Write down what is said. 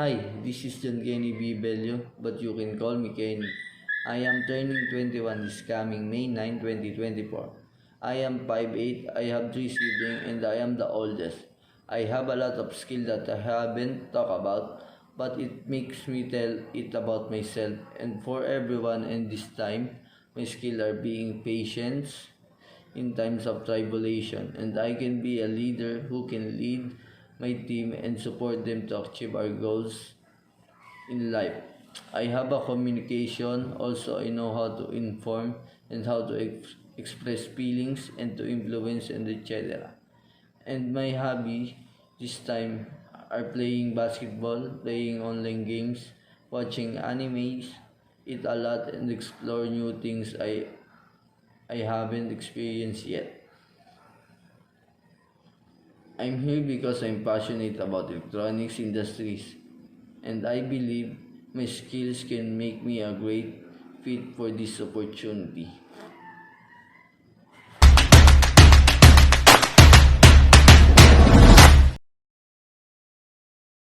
Hi, this is John Kenny B. Bello, but you can call me Kenny. I am turning 21 this coming May 9, 2024. I am 5'8", I have 3 siblings, and I am the oldest. I have a lot of skill that I haven't talked about, but it makes me tell it about myself and for everyone in this time. My skills are being patient in times of tribulation, and I can be a leader who can lead my team and support them to achieve our goals in life. I have a communication, also I know how to inform and how to express feelings and to influence and etc. And my hobby this time are playing basketball, playing online games, watching animes, eat a lot and explore new things I haven't experienced yet. I'm here because I'm passionate about electronics industries and I believe my skills can make me a great fit for this opportunity.